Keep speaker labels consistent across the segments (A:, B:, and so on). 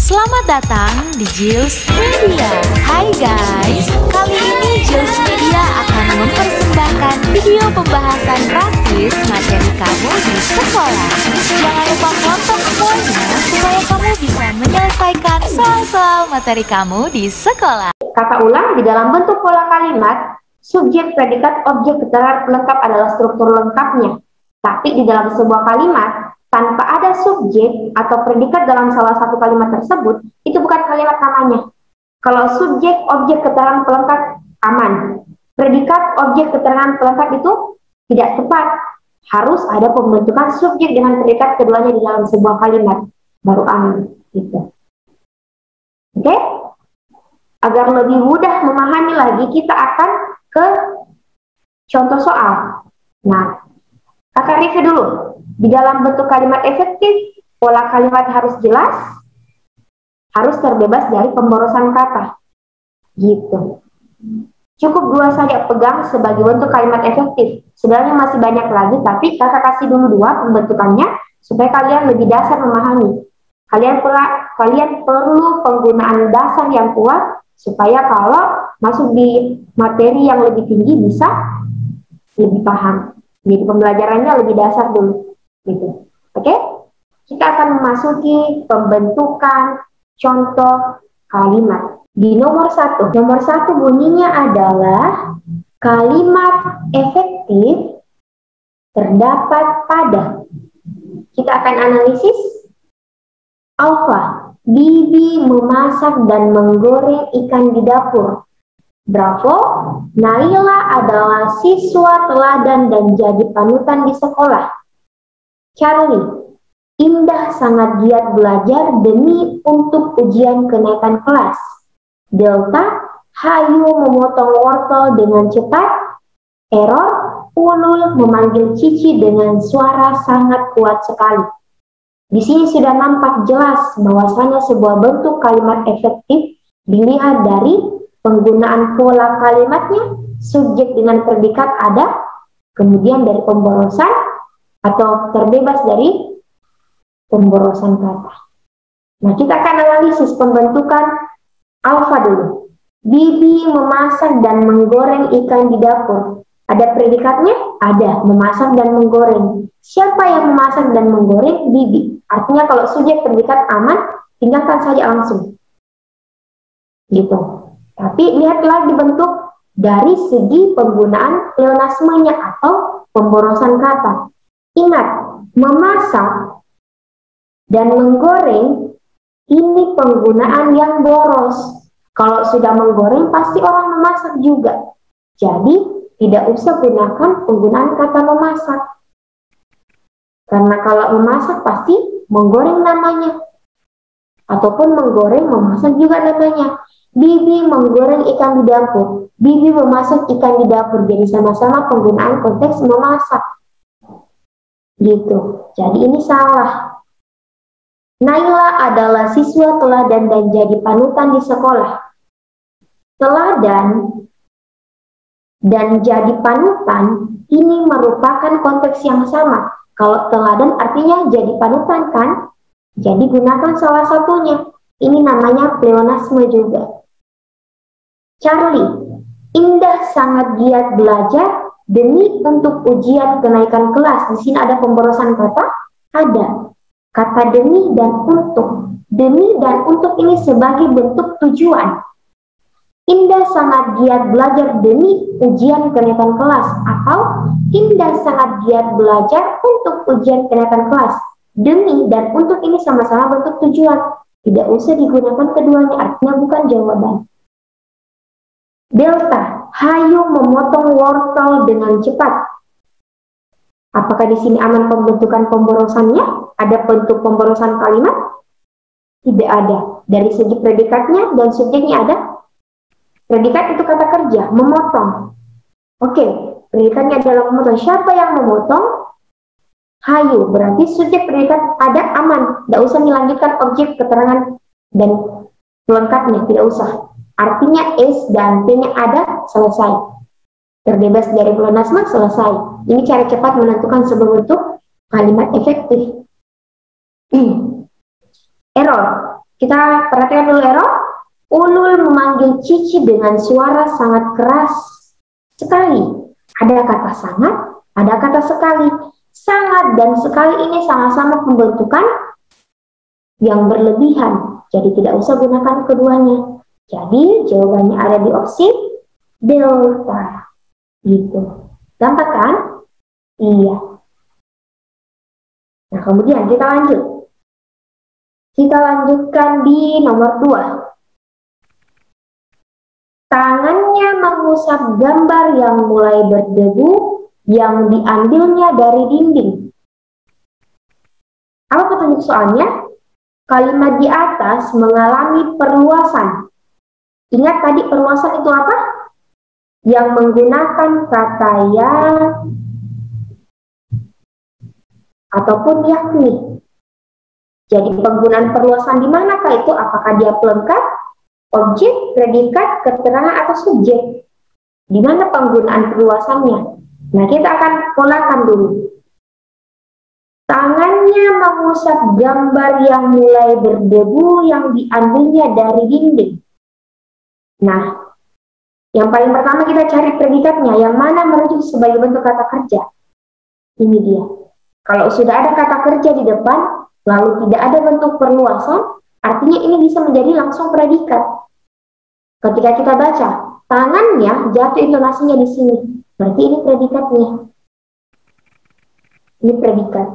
A: Selamat datang di Jills Media. Hai guys, kali ini Jills Media akan mempersembahkan video pembahasan gratis materi kamu di sekolah. Jangan lupa nonton semuanya supaya kamu bisa menyelesaikan soal-soal materi kamu di sekolah.
B: Kata ulang di dalam bentuk pola kalimat, subjek, predikat, objek, keterangan pelengkap adalah struktur lengkapnya. Tapi di dalam sebuah kalimat, tanpa ada subjek atau predikat dalam salah satu kalimat tersebut, itu bukan kalimat namanya. Kalau subjek, objek, keterangan pelengkap, aman. Predikat, objek, keterangan pelengkap itu tidak tepat. Harus ada pembentukan subjek dengan predikat keduanya di dalam sebuah kalimat, baru aman. Gitu. Oke? Agar lebih mudah memahami lagi, kita akan ke contoh soal. Nah, kakak review dulu. Di dalam bentuk kalimat efektif, pola kalimat harus jelas, harus terbebas dari pemborosan kata. Gitu. Cukup dua saja pegang sebagai bentuk kalimat efektif. Sebenarnya masih banyak lagi, tapi kakak kasih dulu dua pembentukannya, supaya kalian lebih dasar memahami. Kalian perlu penggunaan dasar yang kuat, supaya kalau masuk di materi yang lebih tinggi bisa lebih paham. Jadi pembelajarannya lebih dasar dulu. Gitu. Oke? Kita akan memasuki pembentukan contoh kalimat. Di nomor satu bunyinya adalah kalimat efektif terdapat pada. Kita akan analisis. Alfa, Bibi memasak dan menggoreng ikan di dapur. Bravo, Naila adalah siswa teladan dan jadi panutan di sekolah. Charlie, Indah sangat giat belajar demi untuk ujian kenaikan kelas. Delta, Hayu memotong wortel dengan cepat. Error, Ulul memanggil Cici dengan suara sangat kuat sekali. Di sini sudah nampak jelas bahwasanya sebuah bentuk kalimat efektif dilihat dari penggunaan pola kalimatnya, subjek dengan predikat ada, kemudian dari pemborosan atau terbebas dari pemborosan kata. Nah, kita akan analisis pembentukan alfa dulu. Bibi memasak dan menggoreng ikan di dapur. Ada predikatnya? Ada, memasak dan menggoreng. Siapa yang memasak dan menggoreng? Bibi. Artinya kalau subjek predikat aman, tinggalkan saja langsung. Gitu. Tapi lihat lagi bentuk dari segi penggunaan pleonasmenya atau pemborosan kata. Ingat, memasak dan menggoreng ini penggunaan yang boros. Kalau sudah menggoreng pasti orang memasak juga. Jadi tidak usah gunakan penggunaan kata memasak. Karena kalau memasak pasti menggoreng namanya. Ataupun menggoreng memasak juga namanya. Bibi menggoreng ikan di dapur. Bibi memasak ikan di dapur. Jadi sama-sama penggunaan konteks memasak. Gitu. Jadi ini salah. Naila adalah siswa teladan dan jadi panutan di sekolah. Teladan dan jadi panutan ini merupakan konteks yang sama. Kalau teladan artinya jadi panutan kan? Jadi gunakan salah satunya. Ini namanya pleonasme juga. Charlie, Indah sangat giat belajar demi untuk ujian kenaikan kelas. Di sini ada pemborosan kata? Ada. Kata demi dan untuk. Demi dan untuk ini sebagai bentuk tujuan. Indah sangat giat belajar demi ujian kenaikan kelas. Atau Indah sangat giat belajar untuk ujian kenaikan kelas. Demi dan untuk ini sama-sama bentuk tujuan. Tidak usah digunakan keduanya, artinya bukan jawaban. Delta, Hayu memotong wortel dengan cepat. Apakah di sini aman pembentukan pemborosannya? Ada bentuk pemborosan kalimat? Tidak ada. Dari segi predikatnya dan subjeknya ada? Predikat itu kata kerja, memotong. Oke, predikatnya adalah memotong. Siapa yang memotong? Hayu, berarti subjek predikat ada aman. Tidak usah dilanjutkan objek, keterangan, dan pelengkapnya, tidak usah. Artinya S dan T-nya ada, selesai. Terbebas dari pleonasme, selesai. Ini cara cepat menentukan sebuah bentuk kalimat efektif. Error. Kita perhatikan dulu error. Ulul memanggil Cici dengan suara sangat keras sekali. Ada kata sangat, ada kata sekali. Sangat dan sekali ini sama-sama pembentukan yang berlebihan. Jadi tidak usah gunakan keduanya. Jadi jawabannya ada di opsi delta. Gitu. Gampang kan? Iya. Nah, kemudian kita lanjut. Kita lanjutkan di nomor 2. Tangannya mengusap gambar yang mulai berdebu yang diambilnya dari dinding. Apa petunjuk soalnya? Kalimat di atas mengalami perluasan. Ingat tadi perluasan itu apa? Yang menggunakan kata ya ataupun yakni. Jadi penggunaan perluasan di manakah itu? Apakah dia pelengkap, objek, predikat, keterangan, atau subjek? Di mana penggunaan perluasannya? Nah, kita akan polakan dulu. Tangannya mengusap gambar yang mulai berdebu yang diambilnya dari dinding. Nah, yang paling pertama kita cari predikatnya, yang mana merujuk sebagai bentuk kata kerja. Ini dia. Kalau sudah ada kata kerja di depan, lalu tidak ada bentuk perluasan, artinya ini bisa menjadi langsung predikat. Ketika kita baca, tangannya jatuh intonasinya di sini. Berarti ini predikatnya. Ini predikat.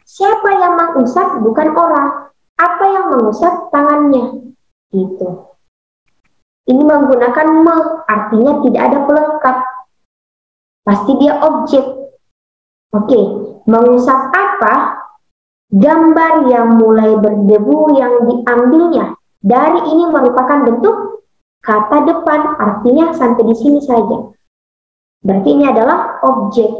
B: Siapa yang mengusap? Bukan orang. Apa yang mengusap? Tangannya. Gitu. Ini menggunakan me, artinya tidak ada pelengkap. Pasti dia objek. Oke, mengusap apa? Gambar yang mulai berdebu yang diambilnya. Dari ini merupakan bentuk kata depan, artinya sampai di sini saja. Berarti ini adalah objek.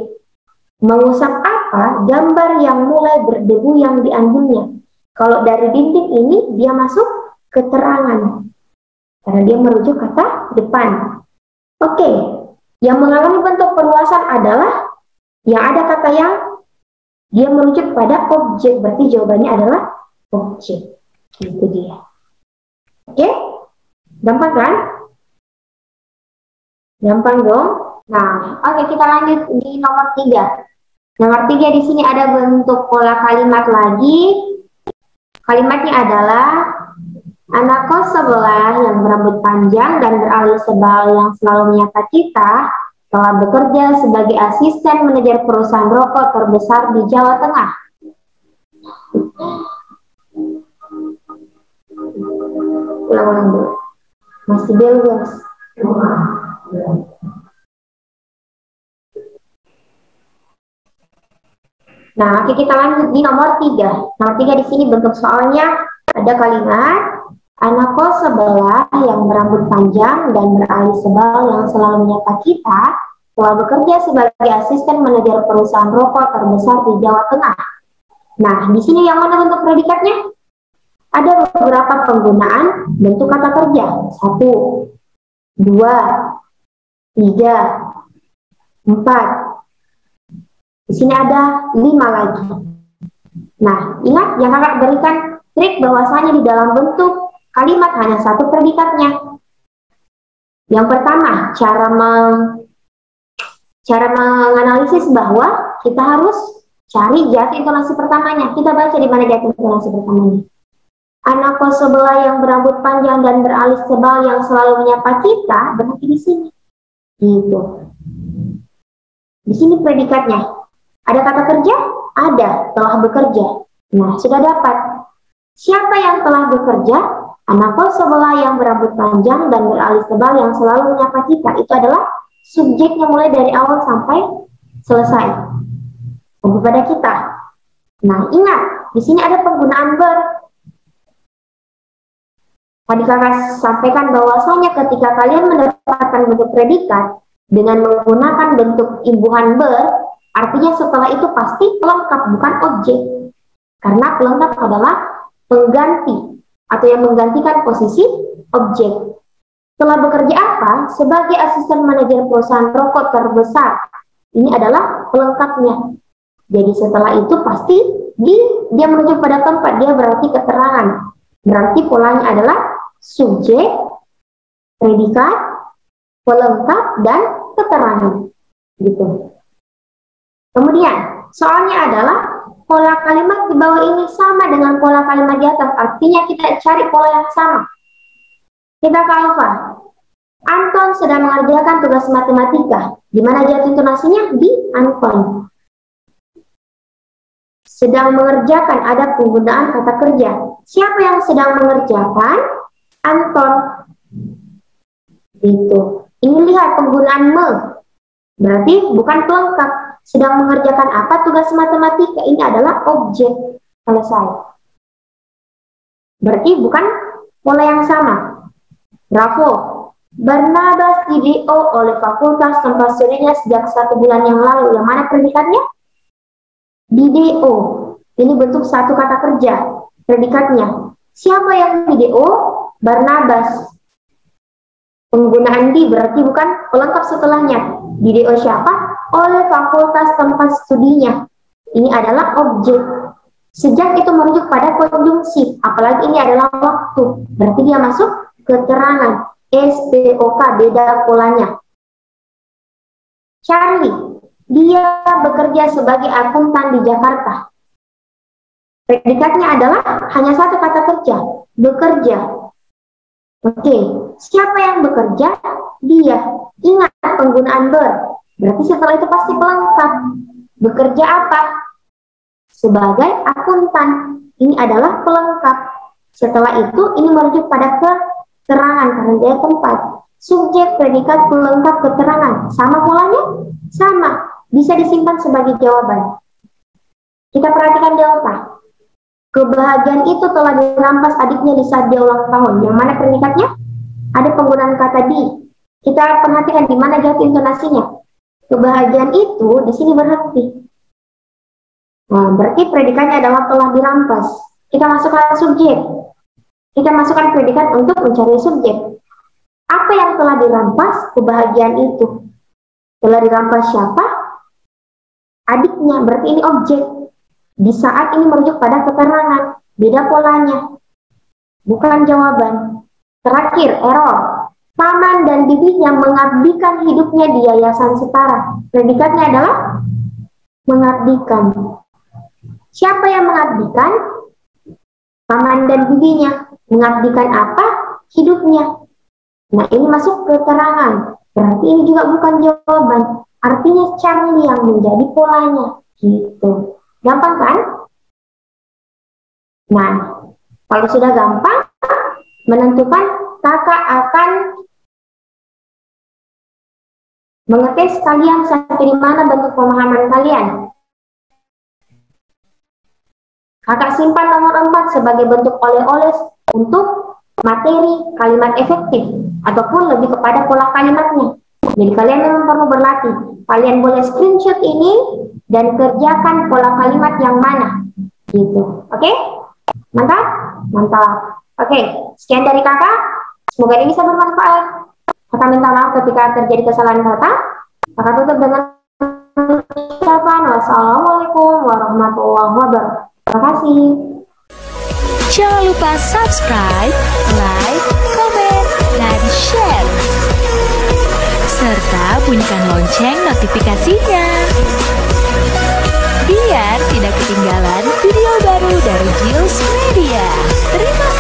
B: Mengusap apa? Gambar yang mulai berdebu yang diambilnya. Kalau dari dinding ini dia masuk keterangan. Karena dia merujuk kata depan. Oke, yang mengalami bentuk perluasan adalah yang ada kata yang dia merujuk pada objek. Berarti jawabannya adalah objek. Itu dia. Oke, gampang kan? Gampang dong. Nah, oke, kita lanjut di nomor 3. Nomor 3 di sini ada bentuk pola kalimat lagi. Kalimatnya adalah anak kos sebelah yang berambut panjang dan beralis sebal yang selalu menyapa kita telah bekerja sebagai asisten manajer perusahaan rokok terbesar di Jawa Tengah. Ulang-ulang dulu. Masih bebas. Nah, oke, kita lanjut di nomor 3. Nomor 3 di sini bentuk soalnya ada kalimat anak kos sebelah yang berambut panjang dan beralis sebal yang selalu menyapa kita telah bekerja sebagai asisten manajer perusahaan rokok terbesar di Jawa Tengah. Nah, di sini yang mana bentuk predikatnya? Ada beberapa penggunaan bentuk kata kerja. 1, 2, 3, 4. Di sini ada 5 lagi. Nah, ingat yang kakak berikan trik bahwasanya di dalam bentuk kalimat hanya satu predikatnya. Yang pertama, cara menganalisis bahwa kita harus cari jatuh intonasi pertamanya. Kita baca di mana jatuh intonasi pertamanya. Anak kos sebelah yang berambut panjang dan beralis tebal yang selalu menyapa kita, berarti di sini. Gitu. Di sini predikatnya. Ada kata kerja? Ada, telah bekerja. Nah, sudah dapat. Siapa yang telah bekerja? Anak kos sebelah yang berambut panjang dan beralis tebal yang selalu menyapa kita. Itu adalah subjeknya mulai dari awal sampai selesai. Kepada kita. Nah, ingat, di sini ada penggunaan ber. Tadi kakak sampaikan bahwasanya ketika kalian mendapatkan bentuk predikat dengan menggunakan bentuk imbuhan ber, artinya setelah itu pasti pelengkap, bukan objek. Karena pelengkap adalah pengganti atau yang menggantikan posisi objek. Telah bekerja apa? Sebagai asisten manajer perusahaan rokok terbesar. Ini adalah pelengkapnya. Jadi setelah itu pasti di dia merujuk pada tempat, dia berarti keterangan. Berarti polanya adalah subjek, predikat, pelengkap, dan keterangan. Gitu. Kemudian, soalnya adalah pola kalimat di bawah ini sama dengan pola kalimat di atas. Artinya kita cari pola yang sama. Kita ke alfa. Anton sedang mengerjakan tugas matematika. Di mana jatuh intonasinya? Di Anton. Sedang mengerjakan, ada penggunaan kata kerja. Siapa yang sedang mengerjakan? Anton. Gitu. Ini lihat penggunaan me. Berarti bukan pelengkap. Sedang mengerjakan apa tugas matematika? Ini adalah objek. Selesai. Berarti bukan pola yang sama. Bravo. Barnabas di-DO oleh fakultas tempat studinya sejak 1 bulan yang lalu. Yang mana predikatnya? Di-DO. Ini bentuk satu kata kerja. Predikatnya. Siapa yang di-DO? Barnabas. Penggunaan di berarti bukan pelengkap setelahnya. Di-DO siapa? Oleh fakultas tempat studinya. Ini adalah objek. Sejak itu merujuk pada konjungsi. Apalagi ini adalah waktu. Berarti dia masuk keterangan. SPOK, beda polanya. Charlie, dia bekerja sebagai akuntan di Jakarta. Predikatnya adalah hanya satu kata kerja, bekerja. Oke, siapa yang bekerja? Dia. Ingat penggunaan ber. Berarti setelah itu pasti pelengkap. Bekerja apa? Sebagai akuntan. Ini adalah pelengkap. Setelah itu, ini merujuk pada keterangan karena dia tempat. Subjek, predikat, pelengkap, keterangan. Sama polanya? Sama. Bisa disimpan sebagai jawaban. Kita perhatikan delta. Kebahagiaan itu telah dirampas adiknya di saat dia ulang tahun. Yang mana predikatnya? Ada penggunaan kata di. Kita perhatikan di mana jatuh intonasinya. Kebahagiaan itu di sini berhenti. Nah, berarti predikatnya adalah telah dirampas. Kita masukkan subjek. Kita masukkan predikat untuk mencari subjek. Apa yang telah dirampas? Kebahagiaan itu. Telah dirampas siapa? Adiknya. Berarti ini objek. Di saat ini merujuk pada keterangan. Beda polanya. Bukan jawaban. Terakhir, error. Paman dan bibinya mengabdikan hidupnya di Yayasan Setara. Predikatnya adalah mengabdikan. Siapa yang mengabdikan? Paman dan bibinya. Mengabdikan apa? Hidupnya. Nah, ini masuk keterangan. Berarti ini juga bukan jawaban. Artinya Charlie yang menjadi polanya. Gitu. Gampang kan? Nah, kalau sudah gampang, menentukan kakak akan mengetes kalian sampai di mana bentuk pemahaman kalian. Kakak simpan nomor 4 sebagai bentuk oleh-oleh untuk materi kalimat efektif ataupun lebih kepada pola kalimatnya. Jadi kalian memang perlu berlatih. Kalian boleh screenshot ini dan kerjakan pola kalimat yang mana. Gitu. Oke? Mantap? Mantap. Oke, sekian dari kakak. Semoga ini bisa bermanfaat. Kakak minta maaf ketika terjadi kesalahan kata. Kakak tutup dengan ucapan wassalamualaikum warahmatullahi wabarakatuh. Terima kasih.
A: Jangan lupa subscribe, like, komen, dan share. Serta bunyikan lonceng notifikasinya. Biar tidak ketinggalan video baru dari Giles Media. Terima kasih.